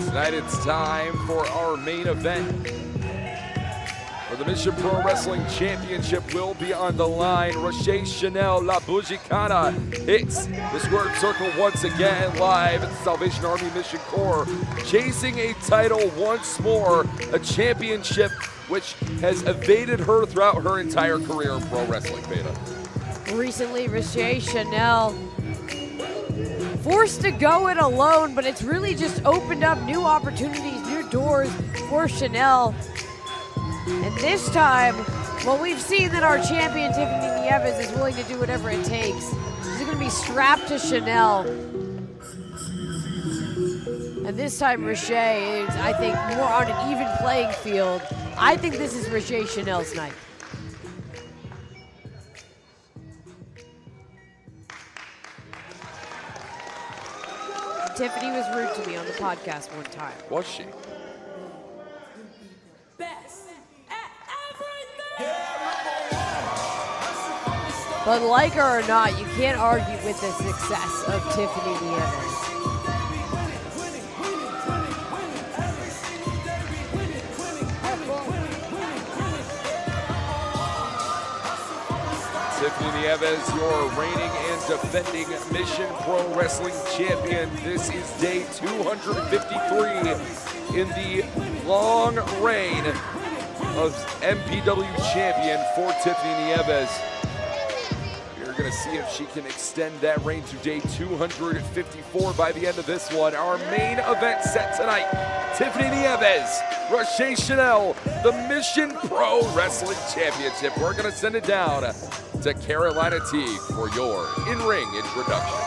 Tonight it's time for our main event. For the Mission Pro Wrestling Championship will be on the line. Raché Chanel, La Bougicana hits the squared circle once again live at the Salvation Army Mission Corps, chasing a title once more, a championship which has evaded her throughout her entire career in pro wrestling, Beta. Recently, Raché Chanel forced to go it alone, but it's really just opened up new opportunities, new doors for Chanel. And this time, well, we've seen that our champion, Tiffany Nieves, is willing to do whatever it takes. She's going to be strapped to Chanel. And this time, Raché is, I think, more on an even playing field. I think this is Raché Chanel's night. Tiffany was rude to me on the podcast one time. Was she? But like her or not, you can't argue with the success of Tiffany Nieves. Tiffany Nieves, your reigning and defending Mission Pro Wrestling Champion. This is day 253 in the long reign of MPW Champion for Tiffany Nieves. We're going to see if she can extend that reign to day 254 by the end of this one. Our main event set tonight, Tiffany Nieves, Raché Chanel, the Mission Pro Wrestling Championship. We're going to send it down to Carolina T for your in-ring introductions.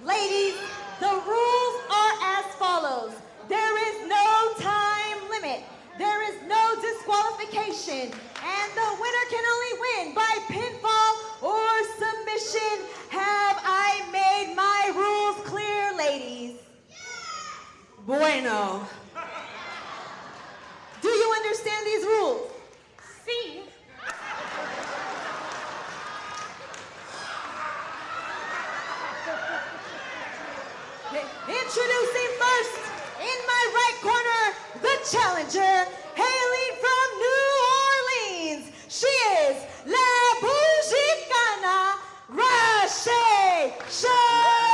Ladies, the rules are as follows. There is no time limit. There is no disqualification. And the winner can only win by pinfall or submission. Have I made my rules clear, ladies? Bueno. Do you understand these rules? Sí. Introducing first, in my right corner, the challenger, hailing from New Orleans. She is La Bougicana, Raché Chanel.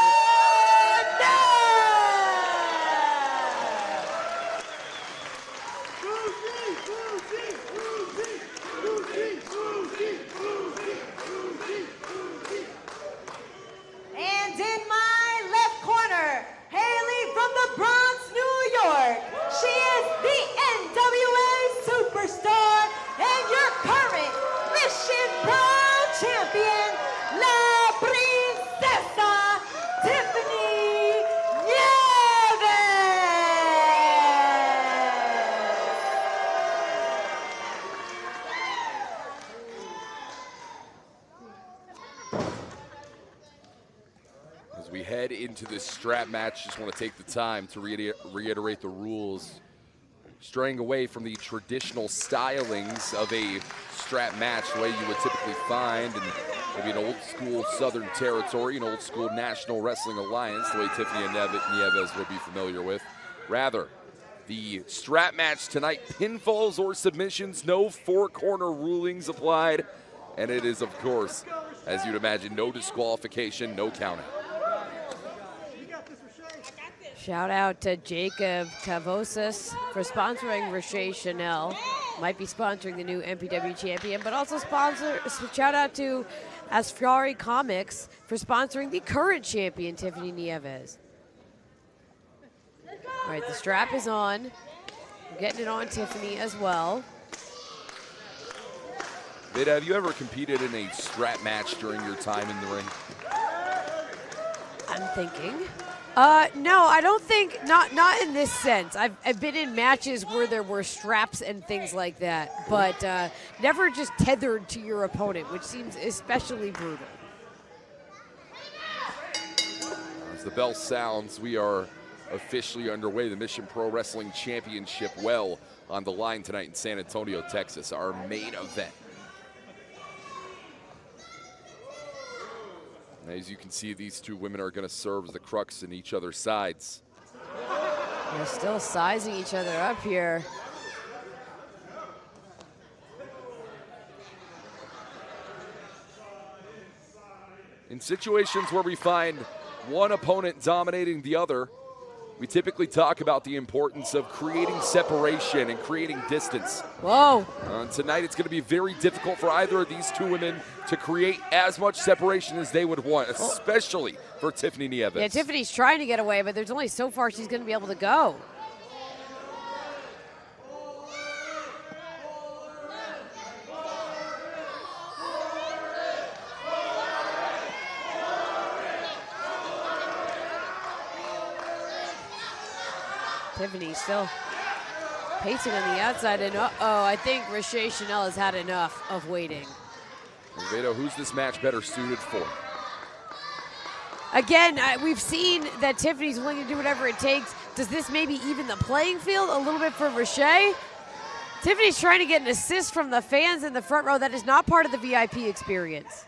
And in my left corner, hailing from the Bronx, New York, she is the NWA superstar and your current Mission Pro champion, La Princesa, Tiffany Nieves. As we head into this strap match, just want to take the time to reiterate the rules. Straying away from the traditional stylings of a strap match, the way you would typically find in maybe an old school Southern Territory, an old school National Wrestling Alliance, the way Tiffany Nieves would be familiar with. Rather, the strap match tonight, pinfalls or submissions, no four-corner rulings applied, and it is, of course, as you'd imagine, no disqualification, no countout. Shout out to Jacob Tavosis for sponsoring Raché Chanel. Might be sponsoring the new MPW champion, but also shout out to Asfari Comics for sponsoring the current champion, Tiffany Nieves. All right, the strap is on. We're getting it on Tiffany as well. Vida, have you ever competed in a strap match during your time in the ring? I'm thinking. No, I don't think, not in this sense. I've been in matches where there were straps and things like that, but never just tethered to your opponent, which seems especially brutal. As the bell sounds, we are officially underway. The Mission Pro Wrestling Championship well on the line tonight in San Antonio, Texas, our main event. As you can see, these two women are going to serve as the crux in each other's sides. They're still sizing each other up here. In situations where we find one opponent dominating the other, we typically talk about the importance of creating separation and creating distance. Whoa. Tonight it's going to be very difficult for either of these two women to create as much separation as they would want, especially for Tiffany Nieves. Yeah, Tiffany's trying to get away, but there's only so far she's going to be able to go. Tiffany still pacing on the outside, and I think Raché Chanel has had enough of waiting. Vito, who's this match better suited for? Again, we've seen that Tiffany's willing to do whatever it takes. Does this maybe even the playing field a little bit for Raché? Tiffany's trying to get an assist from the fans in the front row. That is not part of the VIP experience.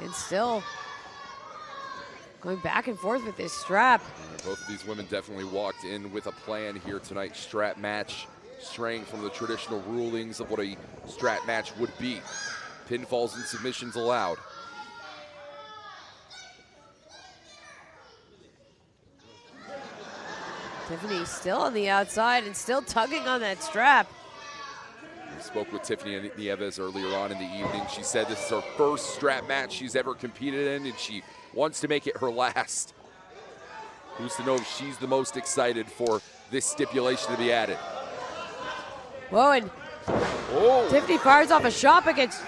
And still going back and forth with this strap. Both of these women definitely walked in with a plan here tonight. Strap match, straying from the traditional rulings of what a strap match would be. Pinfalls and submissions allowed. Tiffany still on the outside and still tugging on that strap. We spoke with Tiffany Nieves earlier on in the evening. She said this is her first strap match she's ever competed in, and she wants to make it her last. Who's to know if she's the most excited for this stipulation to be added. Whoa, and Tiffany fires off a shot but gets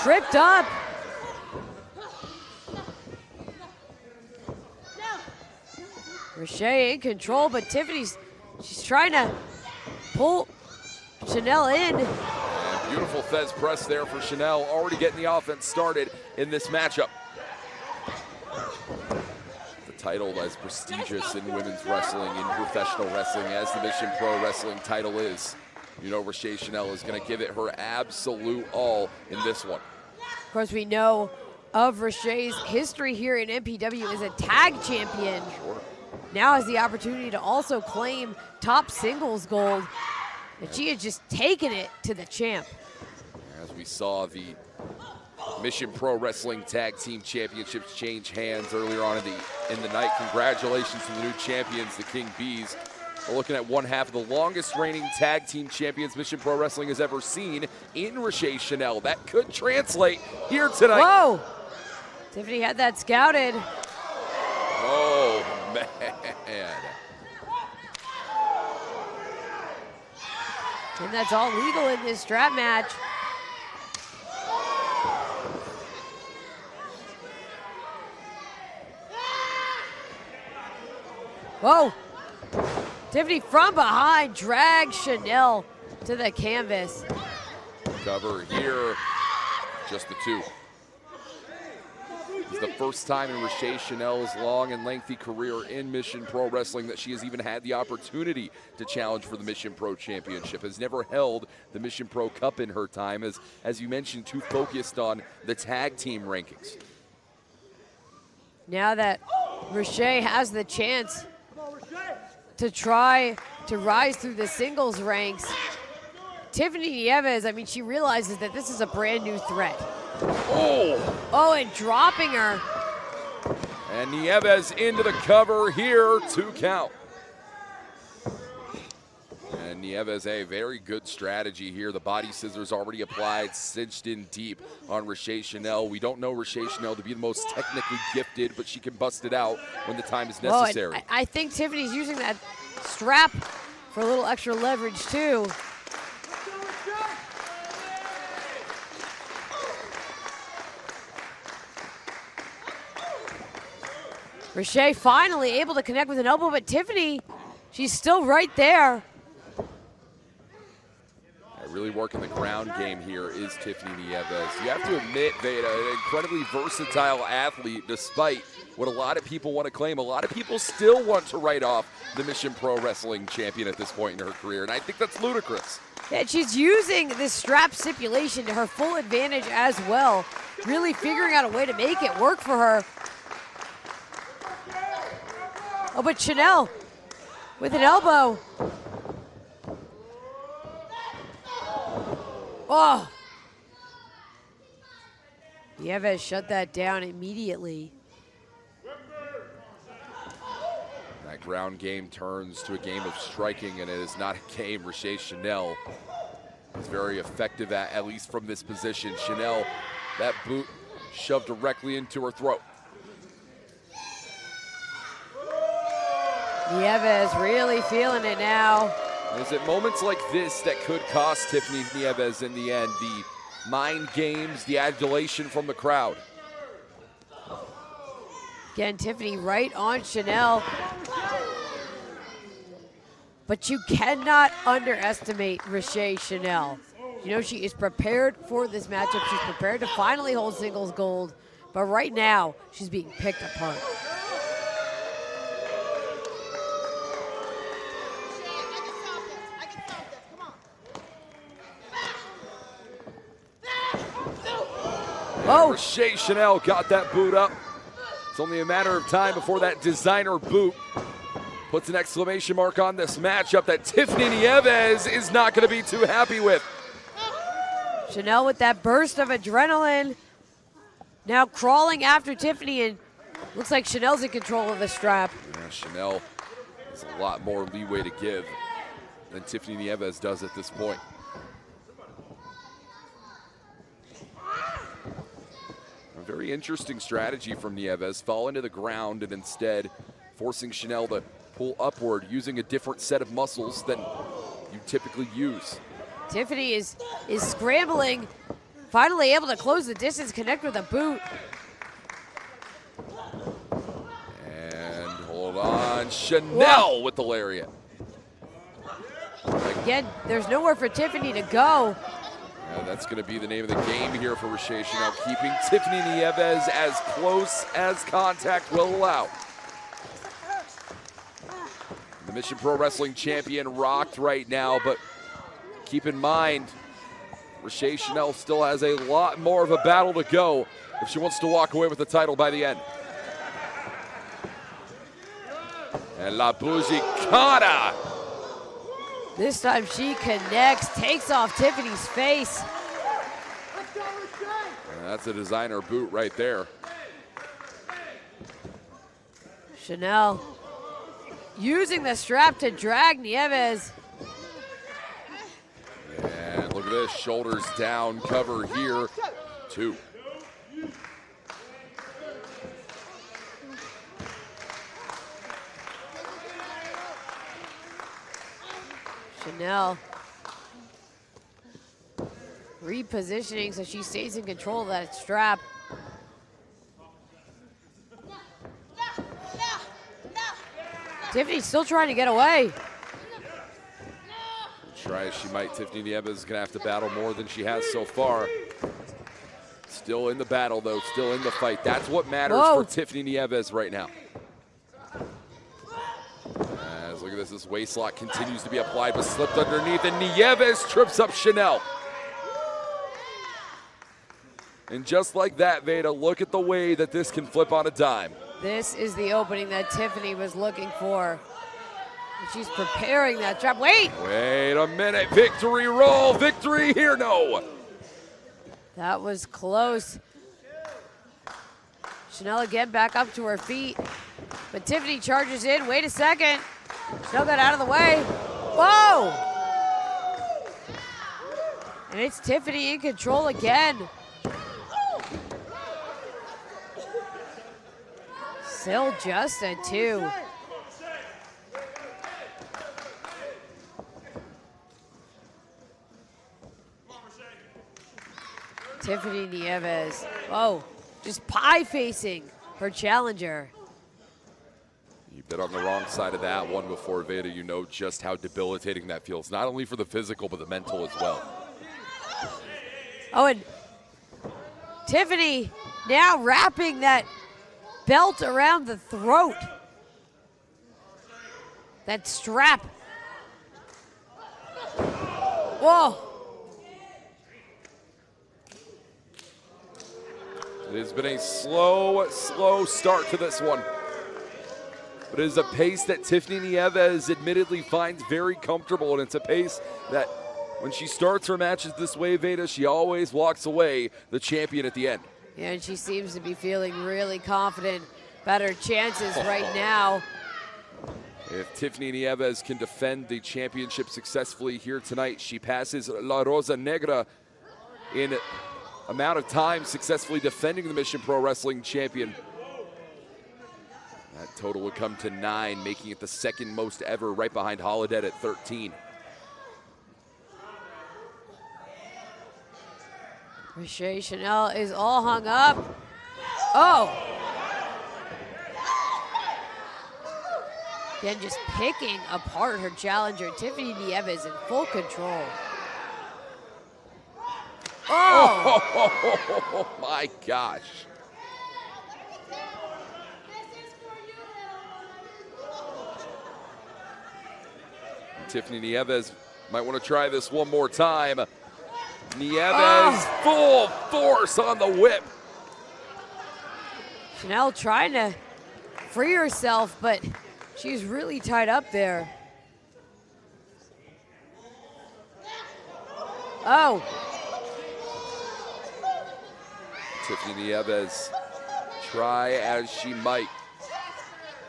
tripped up. Raché in control, but she's trying to pull Chanel in. And beautiful Fez press there for Chanel, already getting the offense started in this matchup. The title as prestigious in women's wrestling, in professional wrestling, as the Mission Pro Wrestling title is. You know Raché Chanel is going to give it her absolute all in this one. Of course, we know of Raché's history here in MPW as a tag champion. Sure. Now has the opportunity to also claim top singles gold. And she had just taken it to the champ. As we saw the Mission Pro Wrestling Tag Team Championships change hands earlier on in the night. Congratulations to the new champions, the King Bees. We're looking at one half of the longest reigning tag team champions Mission Pro Wrestling has ever seen in Raché Chanel. That could translate here tonight. Whoa! Tiffany had that scouted. Oh, man. And that's all legal in this strap match. Whoa! Tiffany from behind drags Chanel to the canvas. Cover here, just the two. It's the first time in Raché Chanel's long and lengthy career in Mission Pro Wrestling that she has even had the opportunity to challenge for the Mission Pro Championship. Has never held the Mission Pro Cup in her time, as you mentioned, too focused on the tag team rankings. Now that Raché has the chance to try to rise through the singles ranks, Tiffany Nieves, I mean, she realizes that this is a brand new threat. Oh, and dropping her. And Nieves into the cover here, 2 count. And And Nieves, a very good strategy here. The body scissors already applied, cinched in deep on Raché Chanel. We don't know Raché Chanel to be the most technically gifted, but she can bust it out when the time is necessary. Well, I think Tiffany's using that strap for a little extra leverage too. Raché finally able to connect with an elbow, but Tiffany, she's still right there. Really working the ground game here is Tiffany Nieves. You have to admit, Veda, an incredibly versatile athlete, despite what a lot of people want to claim. A lot of people still want to write off the Mission Pro Wrestling champion at this point in her career, and I think that's ludicrous. Yeah, she's using this strap stipulation to her full advantage as well, really figuring out a way to make it work for her. Oh, but Chanel with an elbow. Oh! Nieves shut that down immediately. That ground game turns to a game of striking, and it is not a game Raché Chanel is very effective at least from this position. Chanel, that boot shoved directly into her throat. Nieves really feeling it now. Is it moments like this that could cost Tiffany Nieves in the end? The mind games, the adulation from the crowd. Again, Tiffany right on Chanel. But you cannot underestimate Raché Chanel. You know, she is prepared for this matchup. She's prepared to finally hold singles gold. But right now, she's being picked apart. Oh, Raché Chanel got that boot up. It's only a matter of time before that designer boot puts an exclamation mark on this matchup that Tiffany Nieves is not going to be too happy with. Chanel with that burst of adrenaline. Now crawling after Tiffany, and looks like Chanel's in control of the strap. Yeah, Chanel has a lot more leeway to give than Tiffany Nieves does at this point. Very interesting strategy from Nieves. Fall into the ground and instead forcing Chanel to pull upward using a different set of muscles than you typically use. Tiffany is scrambling, finally able to close the distance, connect with a boot. And hold on, Chanel with the lariat. Again, there's nowhere for Tiffany to go. Yeah, that's going to be the name of the game here for Raché Chanel, keeping Tiffany Nieves as close as contact will allow. The Mission Pro Wrestling champion rocked right now, but keep in mind, Raché Chanel still has a lot more of a battle to go if she wants to walk away with the title by the end. And La Bujicada. This time she connects, takes off Tiffany's face. And that's a designer boot right there. Chanel using the strap to drag Nieves. And look at this, shoulders down, cover here, 2. Chanel repositioning so she stays in control of that strap. Tiffany's still trying to get away. Try as she might, Tiffany Nieves is going to have to battle more than she has so far. Still in the battle, though, still in the fight. That's what matters for Tiffany Nieves right now. As look at this, this waist lock continues to be applied, but slipped underneath, and Nieves trips up Chanel. And just like that, Veda, look at the way that this can flip on a dime. This is the opening that Tiffany was looking for. She's preparing that trap. Wait a minute. Victory roll. Victory here. No. That was close. Chanel again back up to her feet. But Tiffany charges in. Wait a second. Chanel got out of the way. Whoa! And it's Tiffany in control again. Still just a 2. Tiffany Nieves, oh, just pie-facing her challenger. You've been on the wrong side of that one before, Veda. You know just how debilitating that feels, not only for the physical, but the mental as well. Oh, and Tiffany now wrapping that belt around the throat. That strap. Whoa. It has been a slow start to this one. But it is a pace that Tiffany Nieves admittedly finds very comfortable, and it's a pace that when she starts her matches this way, Veda, she always walks away the champion at the end. Yeah, and she seems to be feeling really confident about her chances right now. If Tiffany Nieves can defend the championship successfully here tonight, she passes La Rosa Negra in amount of time successfully defending the Mission Pro Wrestling champion. That total would come to 9, making it the second most ever, right behind Holiday at 13. Raché Chanel is all hung up. Oh. Again, just picking apart her challenger. Tiffany Nieves in full control. Oh, my gosh. Tiffany Nieves might want to try this one more time. Nieves full force on the whip. Chanel trying to free herself, but she's really tied up there. Oh. Tiffany Nieves, try as she might,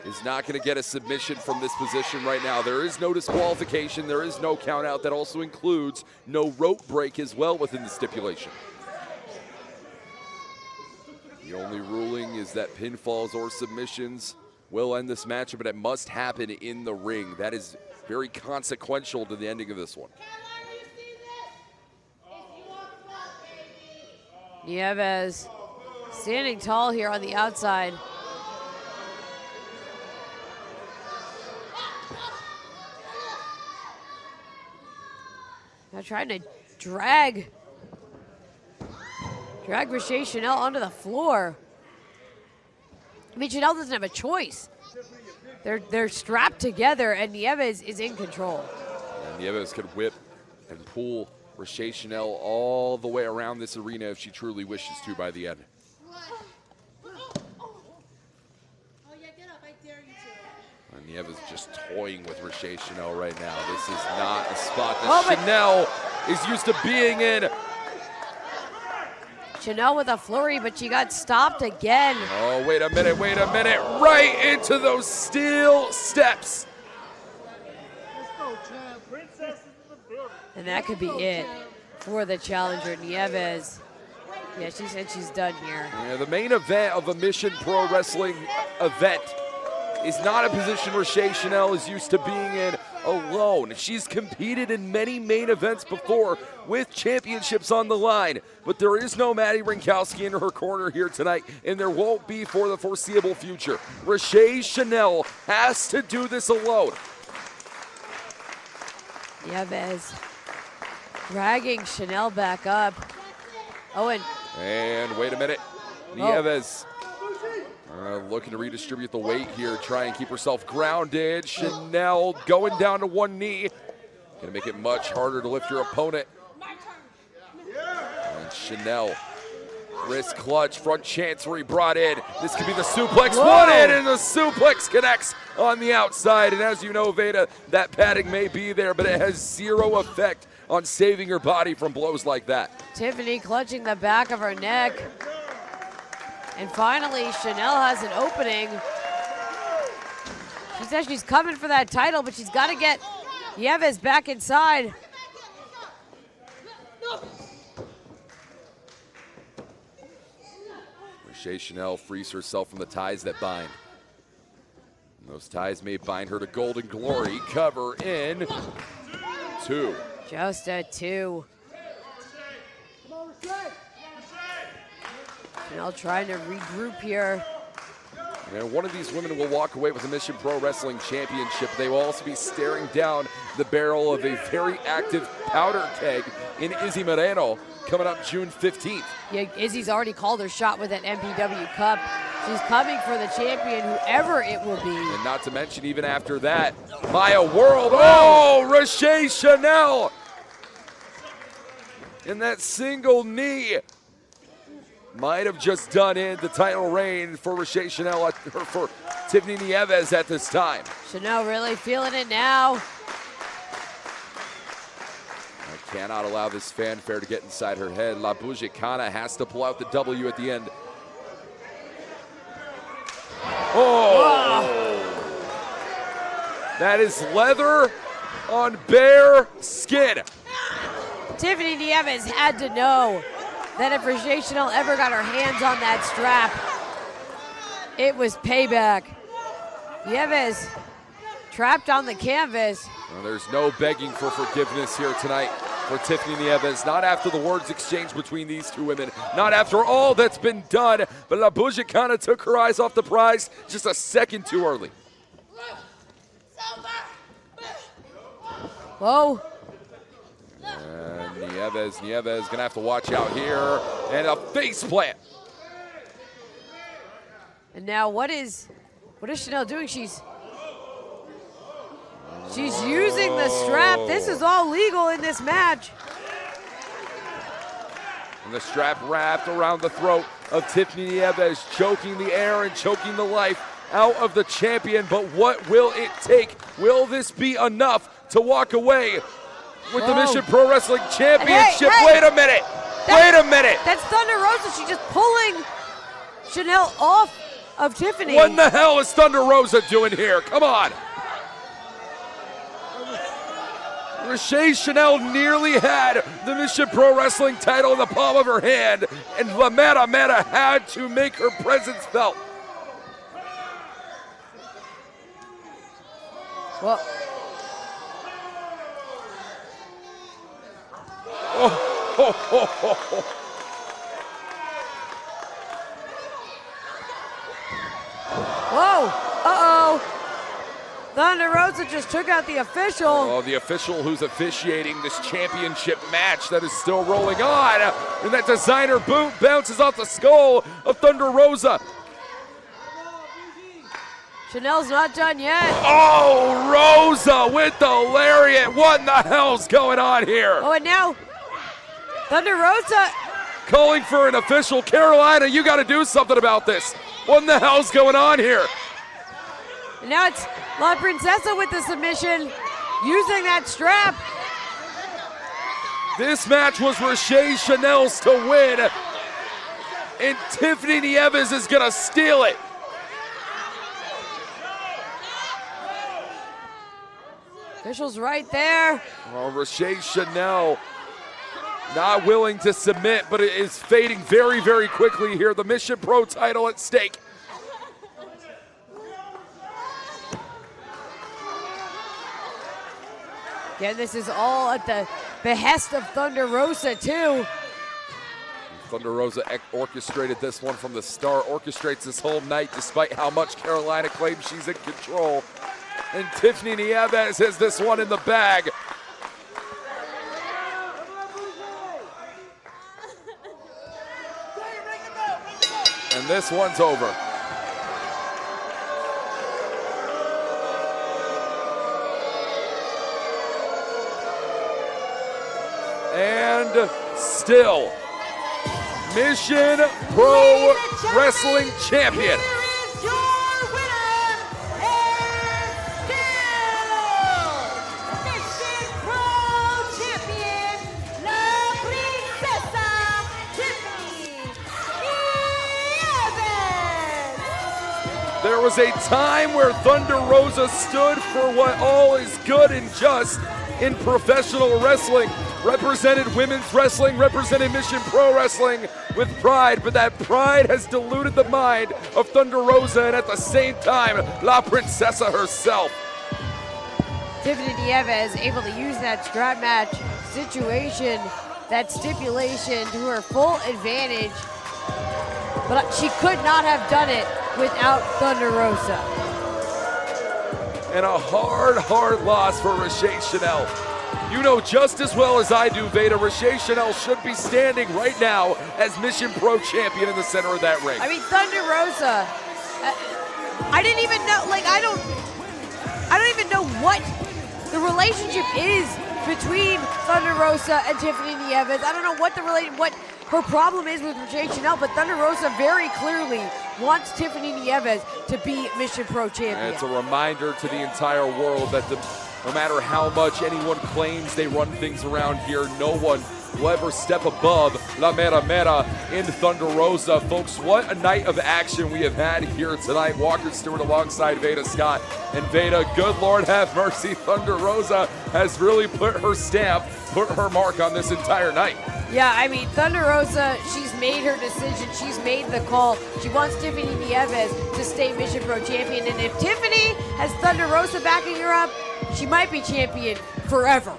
is not going to get a submission from this position right now. There is no disqualification. There is no count out. That also includes no rope break as well within the stipulation. The only ruling is that pinfalls or submissions will end this match, but it must happen in the ring. That is very consequential to the ending of this one. Nieves standing tall here on the outside. Now trying to drag Raché Chanel onto the floor. I mean, Chanel doesn't have a choice. They're strapped together, and Nieves is in control. And Nieves could whip and pull Raché Chanel all the way around this arena if she truly wishes to by the end. And Nieves is just toying with Raché Chanel right now. This is not a spot that Chanel is used to being in. Chanel with a flurry, but she got stopped again. Oh, wait a minute. Right into those steel steps. And that could be it for the challenger, Nieves. Yeah, she said she's done here. Yeah, the main event of a Mission Pro Wrestling event is not a position Raché Chanel is used to being in alone. She's competed in many main events before with championships on the line, but there is no Maddie Rinkowski in her corner here tonight, and there won't be for the foreseeable future. Raché Chanel has to do this alone. Nieves dragging Chanel back up. Oh, and wait a minute. Nieves looking to redistribute the weight here, try and keep herself grounded. Chanel going down to one knee. Gonna make it much harder to lift your opponent. And Chanel, wrist clutch, front chancery brought in. This could be the suplex. One in, and the suplex connects on the outside. And as you know, Veda, that padding may be there, but it has zero effect on saving her body from blows like that. Tiffany clutching the back of her neck. And finally, Chanel has an opening. She says she's coming for that title, but she's got to get Nieves back inside. Raché Chanel frees herself from the ties that bind. And those ties may bind her to golden glory. Cover in 2. Just a 2. Chanel trying to regroup here. And one of these women will walk away with the Mission Pro Wrestling Championship. They will also be staring down the barrel of a very active powder keg in Izzy Moreno coming up June 15th. Yeah, Izzy's already called her shot with that MPW Cup. She's coming for the champion, whoever it will be. And not to mention, even after that, Maya World. Oh, Raché Chanel! And that single knee might have just done in the title reign for Raché Chanel, or for Tiffany Nieves at this time. Chanel really feeling it now. I cannot allow this fanfare to get inside her head. La Bujicana has to pull out the W at the end. Oh! Wow. That is leather on bare skin. Tiffany Nieves had to know that if Raché Chanel ever got her hands on that strap, it was payback. Nieves trapped on the canvas. Well, there's no begging for forgiveness here tonight for Tiffany Nieves. Not after the words exchanged between these two women. Not after all that's been done. But La Bujicana took her eyes off the prize just a second too early. Whoa. And Nieves gonna have to watch out here. And a face plant. And now what is Chanel doing? She's using the strap. This is all legal in this match. And the strap wrapped around the throat of Tiffany Nieves, choking the air and choking the life out of the champion. But what will it take? Will this be enough to walk away with the Mission Pro Wrestling Championship? Hey. Wait a minute. Wait a minute. That's Thunder Rosa. She's just pulling Chanel off of Tiffany. What in the hell is Thunder Rosa doing here? Come on. Raché Chanel nearly had the Mission Pro Wrestling title in the palm of her hand, and La Mera had to make her presence felt. Well, whoa, uh-oh. Thunder Rosa just took out the official. Oh, the official who's officiating this championship match that is still rolling on. And that designer boot bounces off the skull of Thunder Rosa. Chanel's not done yet. Oh, Rosa with the lariat. What in the hell's going on here? Oh, and now Thunder Rosa calling for an official. Carolina, you got to do something about this. What in the hell's going on here? And now it's La Princesa with the submission, using that strap. This match was Raché Chanel's to win, and Tiffany Nieves is gonna steal it. Official's right there. Oh, Raché Chanel not willing to submit, but it is fading very, very quickly here. The Mission Pro title at stake. Yeah, this is all at the behest of Thunder Rosa, too. Thunder Rosa orchestrated this one from the start, orchestrates this whole night despite how much Carolina claims she's in control. And Tiffany Nieves has this one in the bag. And this one's over. And still, Mission Pro Wrestling Champion. Here is your winner, and still Mission Pro Champion, La Princesa, Tiffany Nieves. There was a time where Thunder Rosa stood for what all is good and just in professional wrestling. represented women's wrestling, represented Mission Pro Wrestling with pride, but that pride has diluted the mind of Thunder Rosa, and at the same time, La Princesa herself. Tiffany Nieves able to use that strap match situation, that stipulation to her full advantage, but she could not have done it without Thunder Rosa. And a hard loss for Raché Chanel. You know just as well as I do, Veda, Raché Chanel should be standing right now as Mission Pro Champion in the center of that ring. I mean, Thunder Rosa, I didn't even know, like, I don't even know what the relationship is between Thunder Rosa and Tiffany Nieves. I don't know what her problem is with Raché Chanel, but Thunder Rosa very clearly wants Tiffany Nieves to be Mission Pro Champion. And it's a reminder to the entire world that no matter how much anyone claims they run things around here, no one will ever step above La Mera Mera in Thunder Rosa. Folks, what a night of action we have had here tonight. Walker Stewart alongside Veda Scott. And Veda, good Lord have mercy, Thunder Rosa has really put her stamp, put her mark on this entire night. Yeah, I mean, Thunder Rosa, she's made her decision. She's made the call. She wants Tiffany Nieves to stay Mission Pro Champion. And if Tiffany has Thunder Rosa backing her up, she might be champion forever.